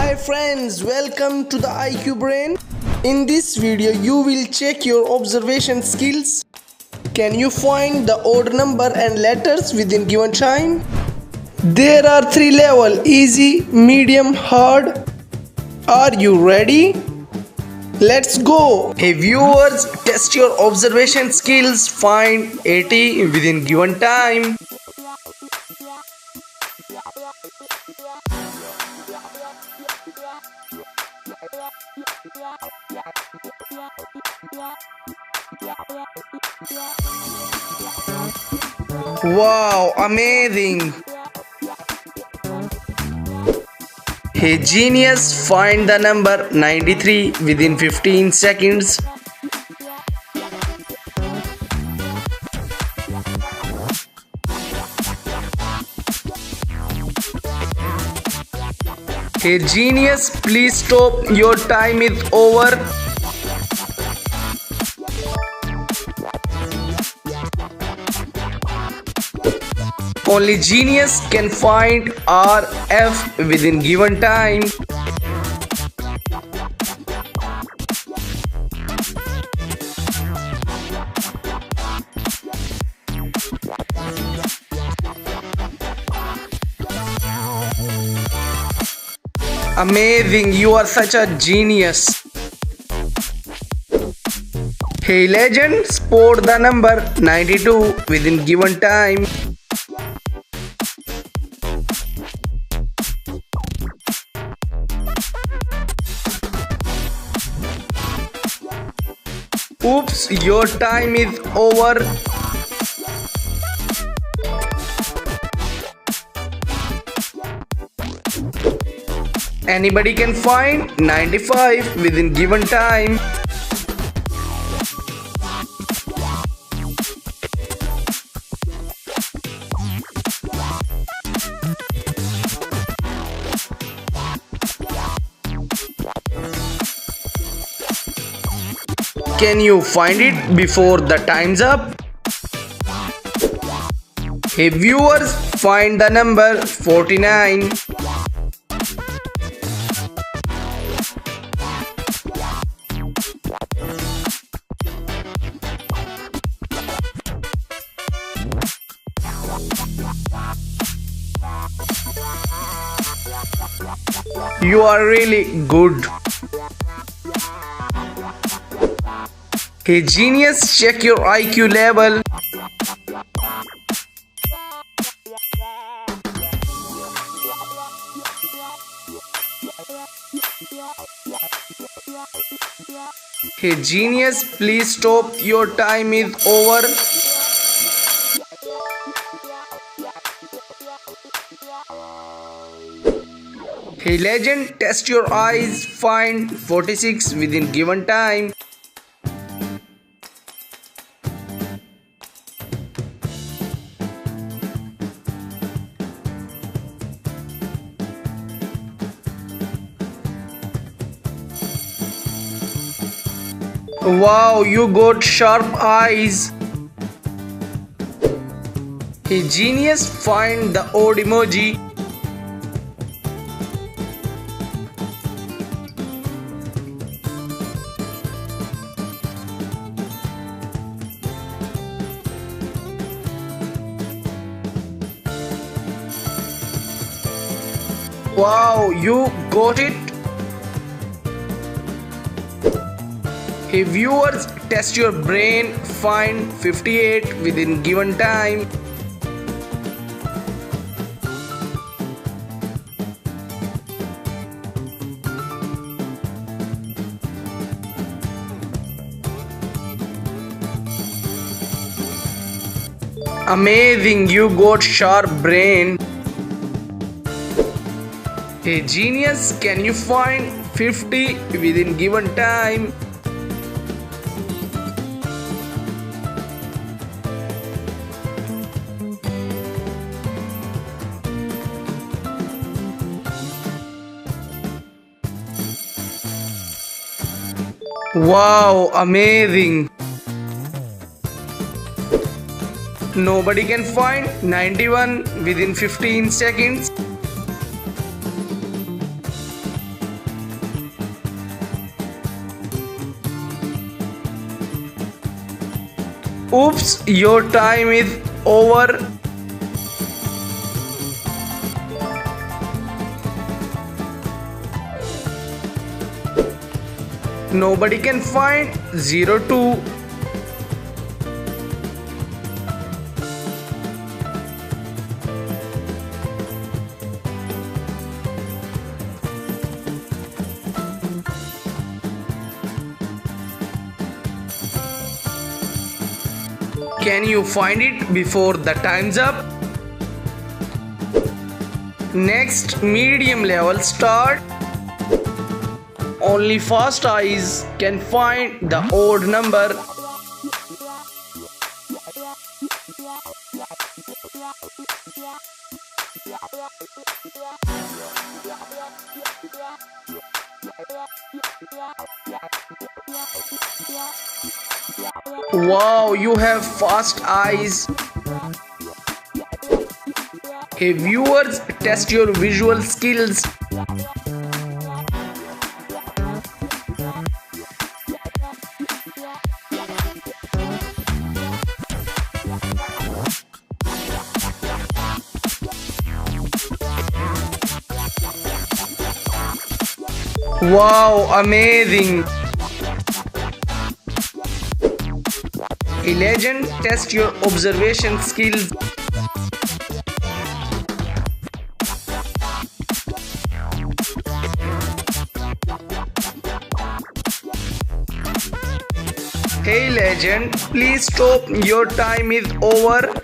Hi friends, welcome to the IQ Brain. In this video, you will check your observation skills. Can you find the odd number and letters within given time? There are three levels: easy, medium, hard. Are you ready? Let's go! Hey viewers, test your observation skills. Find 80 within given time. Wow, amazing! Hey genius, find the number 93 within 15 seconds. Hey genius, please stop, your time is over. Only genius can find RF within given time. Amazing, you are such a genius. Hey legend, spot the number 92 within given time. Oops, your time is over. Anybody can find 95 within given time. Can you find it before the time's up? Hey viewers, find the number 49. You are really good. Hey genius, check your IQ level. Hey genius, please stop, your time is over. Hey legend, test your eyes, find 46 within given time. Wow, you got sharp eyes. Hey genius, find the odd emoji. Wow, you got it. Hey viewers, test your brain, find 58 within given time. Amazing, you got sharp brain. Hey genius, can you find 50 within given time? Wow, amazing. Nobody can find 91 within 15 seconds. Oops, your time is over. Nobody can find 02. Can you find it before the time's up? Next, medium level start. Only fast eyes can find the odd number. Wow, you have fast eyes. Hey viewers, test your visual skills. Wow, amazing. A legend, test your observation skills. Hey legend, please stop, your time is over.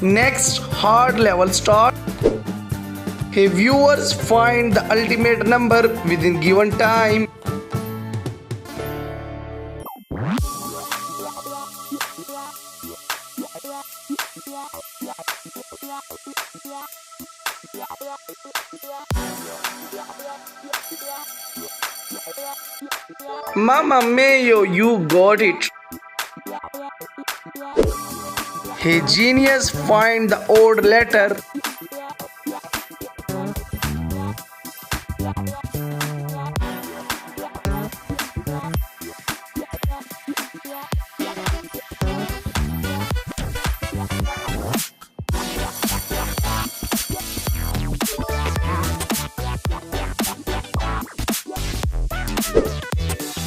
Next, hard level start. Hey viewers, find the ultimate number within given time. Mama Mayo, you got it. Hey genius, find the odd letter.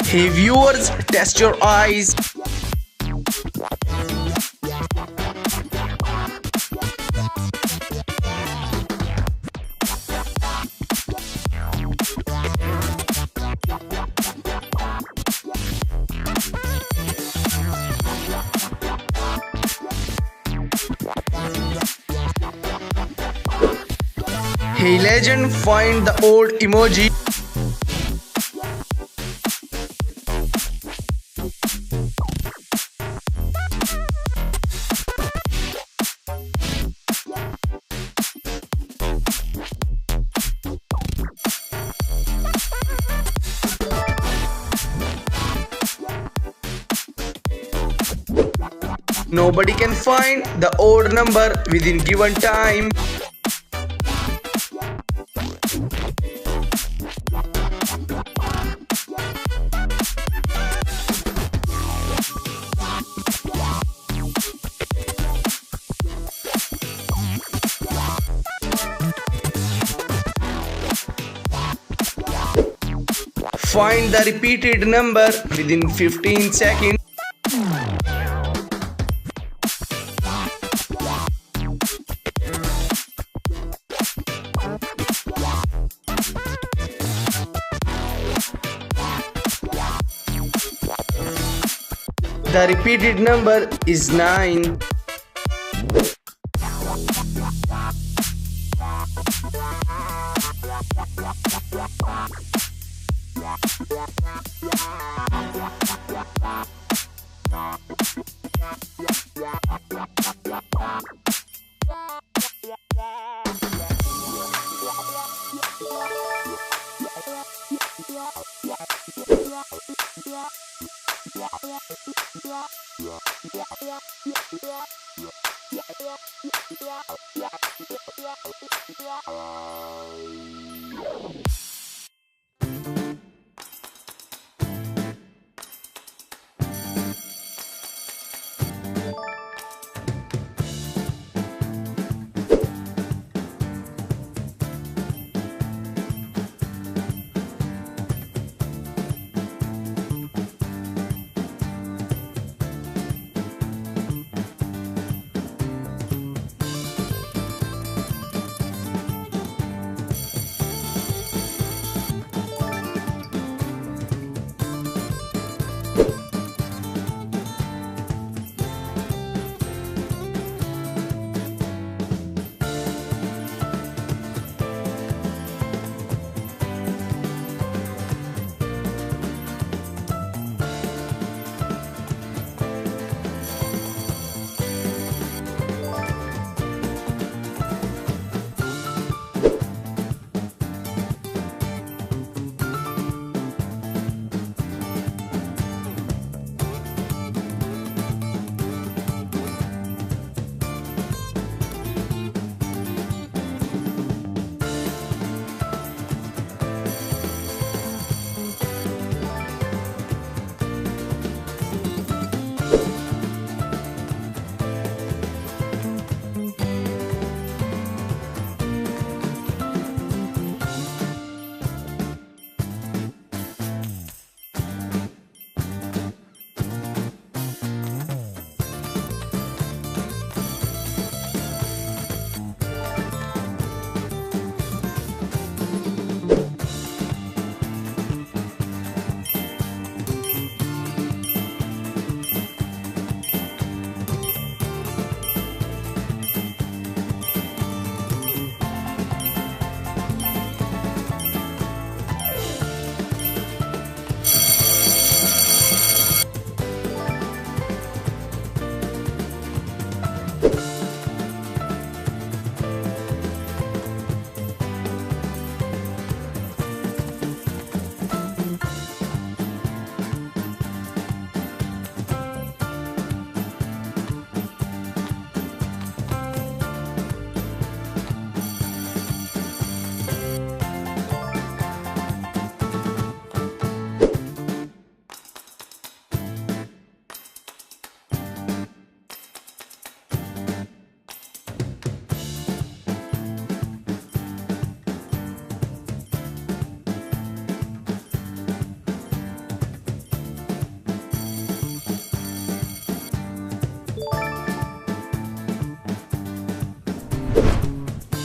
Hey viewers, test your eyes. Hey legend, find the old emoji. Nobody can find the odd number within given time. Find the repeated number within 15 seconds. The repeated number is 9.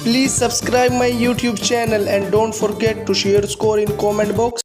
Please subscribe my YouTube channel and don't forget to share score in comment box.